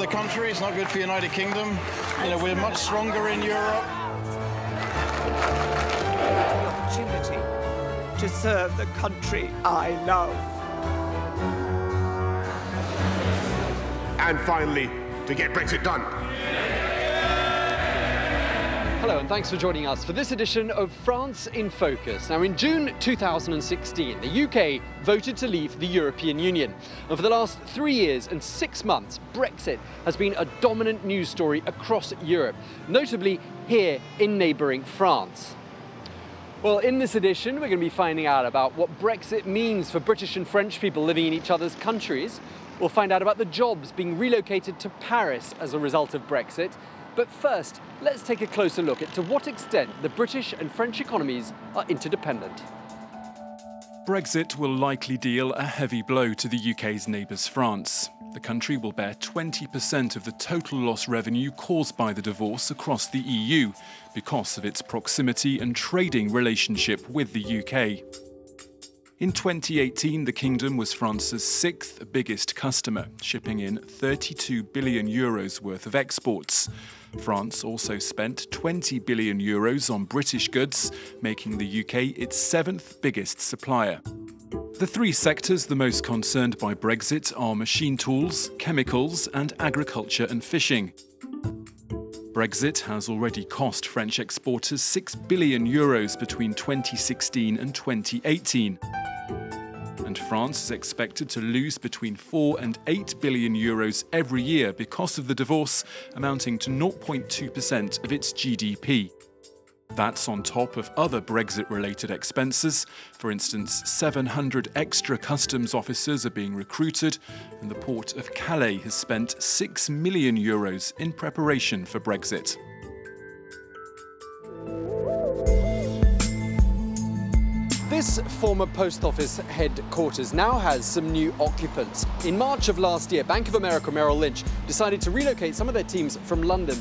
the country. It's not good for the United Kingdom. You know, we're much stronger in Europe. Opportunity to serve the country I love. And finally, to get Brexit done. Hello and thanks for joining us for this edition of France in Focus. Now, in June 2016, the UK voted to leave the European Union. And for the last 3 years and 6 months, Brexit has been a dominant news story across Europe, notably here in neighbouring France. Well, in this edition, we're going to be finding out about what Brexit means for British and French people living in each other's countries. We'll find out about the jobs being relocated to Paris as a result of Brexit. But first, let's take a closer look at to what extent the British and French economies are interdependent. Brexit will likely deal a heavy blow to the UK's neighbours France. The country will bear 20% of the total lost revenue caused by the divorce across the EU because of its proximity and trading relationship with the UK. In 2018, the kingdom was France's 6th biggest customer, shipping in €32 billion worth of exports. France also spent €20 billion on British goods, making the UK its 7th biggest supplier. The 3 sectors the most concerned by Brexit are machine tools, chemicals and agriculture and fishing. Brexit has already cost French exporters €6 billion between 2016 and 2018. And France is expected to lose between €4 and €8 billion every year because of the divorce, amounting to 0.2% of its GDP. That's on top of other Brexit-related expenses. For instance, 700 extra customs officers are being recruited, and the port of Calais has spent €6 million in preparation for Brexit. This former post office headquarters now has some new occupants. In March of last year, Bank of America Merrill Lynch decided to relocate some of their teams from London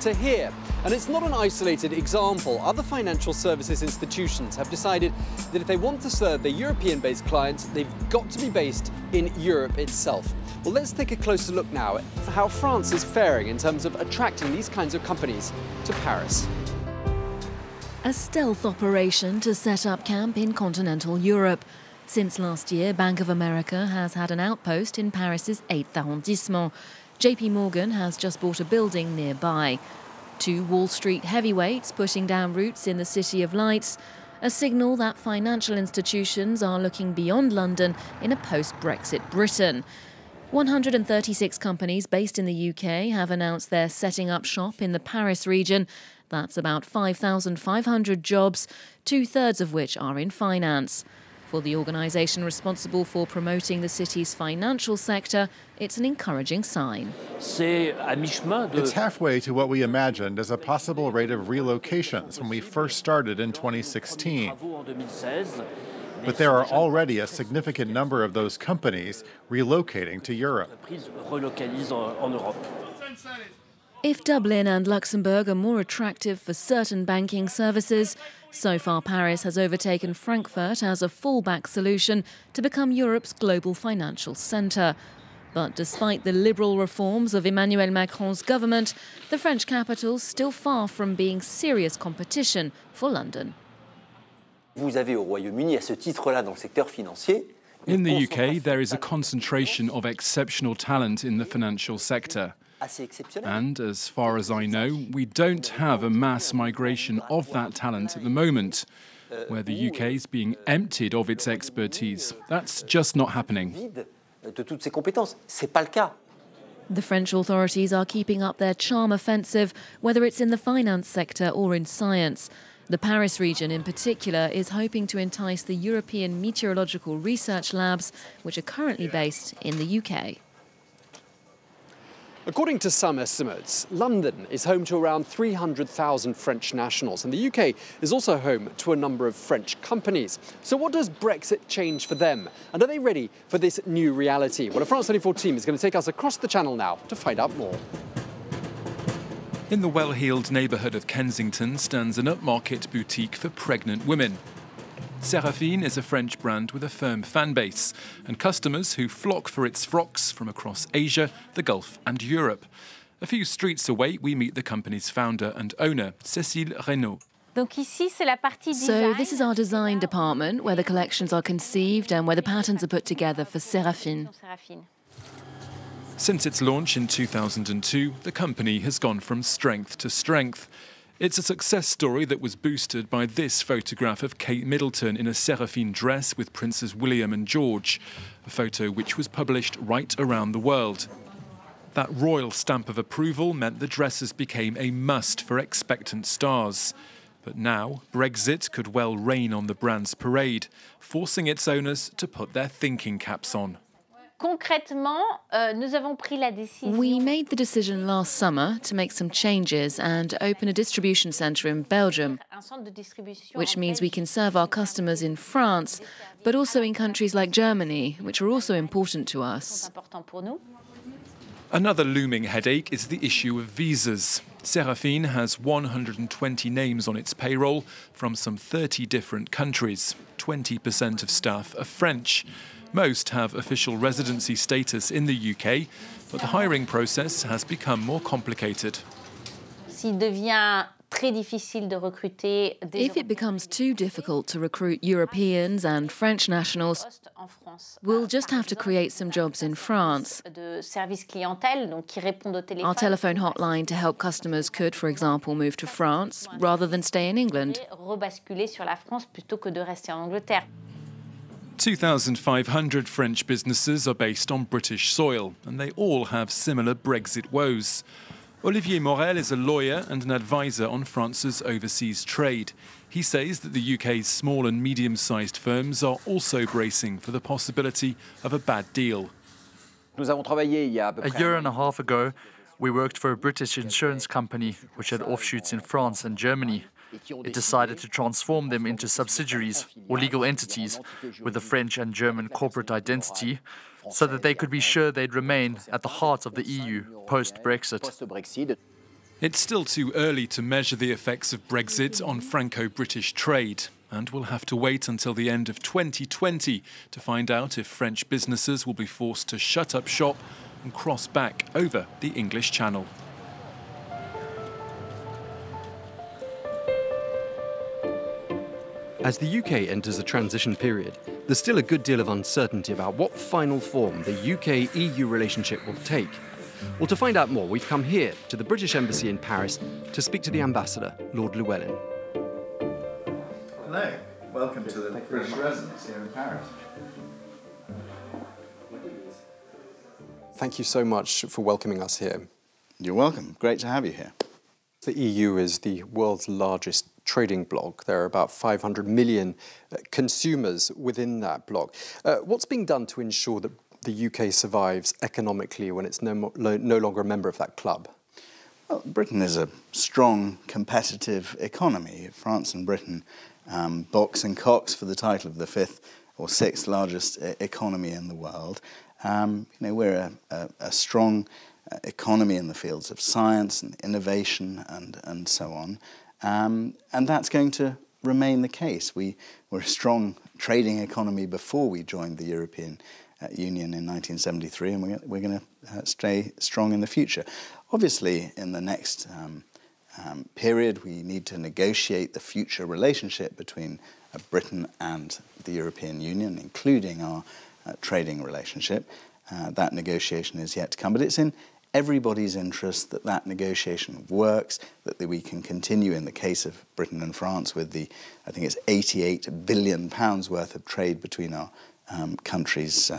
to here. And it's not an isolated example. Other financial services institutions have decided that if they want to serve their European-based clients, they've got to be based in Europe itself. Well, let's take a closer look now at how France is faring in terms of attracting these kinds of companies to Paris. A stealth operation to set up camp in continental Europe. Since last year, Bank of America has had an outpost in Paris's 8th arrondissement. JP Morgan has just bought a building nearby. 2 Wall Street heavyweights putting down roots in the City of Lights, a signal that financial institutions are looking beyond London in a post-Brexit Britain. 136 companies based in the UK have announced they're setting up shop in the Paris region. That's about 5,500 jobs, 2/3 of which are in finance. For the organisation responsible for promoting the city's financial sector, it's an encouraging sign. It's halfway to what we imagined as a possible rate of relocations when we first started in 2016. But there are already a significant number of those companies relocating to Europe. If Dublin and Luxembourg are more attractive for certain banking services, so far Paris has overtaken Frankfurt as a fallback solution to become Europe's global financial centre. But despite the liberal reforms of Emmanuel Macron's government, the French capital's still far from being serious competition for London. Vous avez au Royaume-Uni à ce titre-là dans le secteur financier. In the UK, there is a concentration of exceptional talent in the financial sector. And as far as I know, we don't have a mass migration of that talent at the moment, where the UK is being emptied of its expertise. That's just not happening. The French authorities are keeping up their charm offensive, whether it's in the finance sector or in science. The Paris region in particular is hoping to entice the European meteorological research labs, which are currently based in the UK. According to some estimates, London is home to around 300,000 French nationals, and the UK is also home to a number of French companies. So what does Brexit change for them? And are they ready for this new reality? Well, a France 24 team is going to take us across the channel now to find out more. In the well-heeled neighbourhood of Kensington stands an upmarket boutique for pregnant women. Seraphine is a French brand with a firm fan base and customers who flock for its frocks from across Asia, the Gulf and Europe. A few streets away, we meet the company's founder and owner, Cécile Reynaud. So this is our design department, where the collections are conceived and where the patterns are put together for Seraphine. Since its launch in 2002, the company has gone from strength to strength. It's a success story that was boosted by this photograph of Kate Middleton in a Seraphine dress with Princes William and George, a photo which was published right around the world. That royal stamp of approval meant the dresses became a must for expectant stars. But now, Brexit could well rain on the brand's parade, forcing its owners to put their thinking caps on. We made the decision last summer to make some changes and open a distribution centre in Belgium, which means we can serve our customers in France, but also in countries like Germany, which are also important to us. Another looming headache is the issue of visas. Seraphine has 120 names on its payroll from some 30 different countries. 20% of staff are French. Most have official residency status in the UK, but the hiring process has become more complicated. If it becomes too difficult to recruit Europeans and French nationals, we'll just have to create some jobs in France. Our telephone hotline to help customers could, for example, move to France rather than stay in England. 2,500 French businesses are based on British soil, and they all have similar Brexit woes. Olivier Morel is a lawyer and an advisor on France's overseas trade. He says that the UK's small and medium-sized firms are also bracing for the possibility of a bad deal. A year and a half ago, we worked for a British insurance company which had offshoots in France and Germany. It decided to transform them into subsidiaries or legal entities with a French and German corporate identity so that they could be sure they'd remain at the heart of the EU post-Brexit. It's still too early to measure the effects of Brexit on Franco-British trade, and we'll have to wait until the end of 2020 to find out if French businesses will be forced to shut up shop and cross back over the English Channel. As the UK enters a transition period, there's still a good deal of uncertainty about what final form the UK-EU relationship will take. Well, to find out more, we've come here to the British Embassy in Paris to speak to the ambassador, Lord Llewellyn. Hello, welcome to the British residence here in Paris. Thank you so much for welcoming us here. You're welcome. Great to have you here. The EU is the world's largest trading bloc. There are about 500 million consumers within that bloc. What's being done to ensure that the UK survives economically when it's no longer a member of that club? Well, Britain is a strong, competitive economy. France and Britain box and cocks for the title of the fifth or sixth largest economy in the world. We're a strong economy in the fields of science and innovation and so on. And that's going to remain the case. We're a strong trading economy before we joined the European Union in 1973, and we're going to stay strong in the future. Obviously, in the next period, we need to negotiate the future relationship between Britain and the European Union, including our trading relationship. That negotiation is yet to come, but it's in everybody's interest that that negotiation works, that we can continue in the case of Britain and France with the, I think it's £88 billion worth of trade between our countries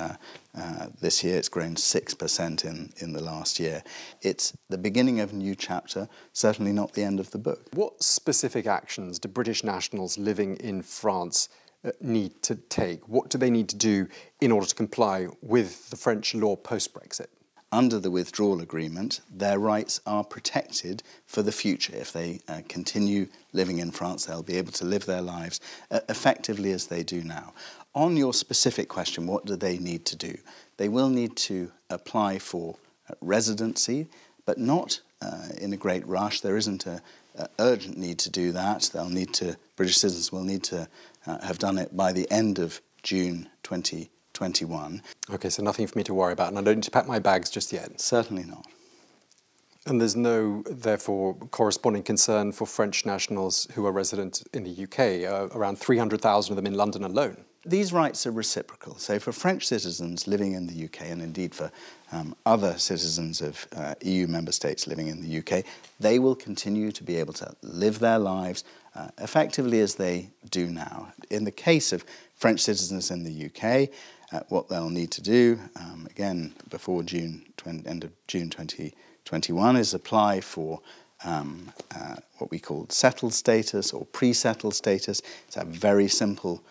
this year. It's grown 6% in the last year. It's the beginning of a new chapter, certainly not the end of the book. What specific actions do British nationals living in France need to take? What do they need to do in order to comply with the French law post-Brexit? Under the withdrawal agreement, their rights are protected for the future. If they continue living in France, they'll be able to live their lives effectively as they do now. On your specific question, what do they need to do? They will need to apply for residency, but not in a great rush. There isn't an urgent need to do that. British citizens will need to have done it by the end of June 2021. OK, so nothing for me to worry about, and I don't need to pack my bags just yet? Certainly not. And there's no, therefore, corresponding concern for French nationals who are resident in the UK, around 300,000 of them in London alone? These rights are reciprocal. So for French citizens living in the UK, and indeed for other citizens of EU member states living in the UK, they will continue to be able to live their lives effectively as they do now. In the case of French citizens in the UK, what they'll need to do, again, before end of June 2021, is apply for what we call settled status or pre-settled status. It's a very simple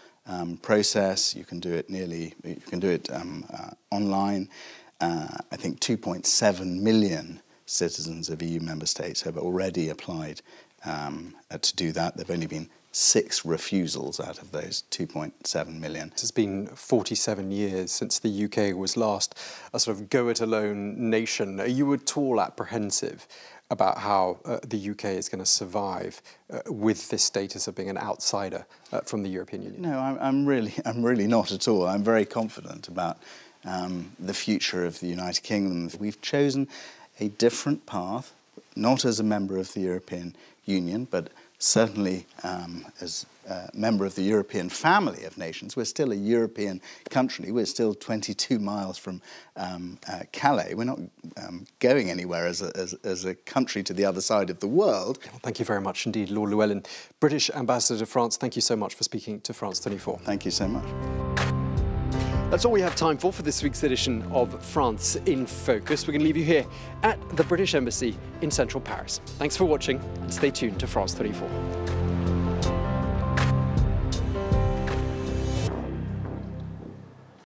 process. You can do it online. I think 2.7 million citizens of EU member states have already applied to do that. There have only been 6 refusals out of those 2.7 million. It's been 47 years since the UK was last a sort of go-it-alone nation. Are you at all apprehensive about how the UK is going to survive with this status of being an outsider from the European Union? No, I'm really not at all. I'm very confident about the future of the United Kingdom. We've chosen a different path, not as a member of the European Union, but certainly as a member of the European family of nations. We're still a European country. We're still 22 miles from Calais. We're not going anywhere as a country to the other side of the world. Well, thank you very much indeed, Lord Llewellyn, British Ambassador to France. Thank you so much for speaking to France 24. Thank you so much. That's all we have time for this week's edition of France in Focus. We're going to leave you here at the British Embassy in central Paris. Thanks for watching and stay tuned to France 24.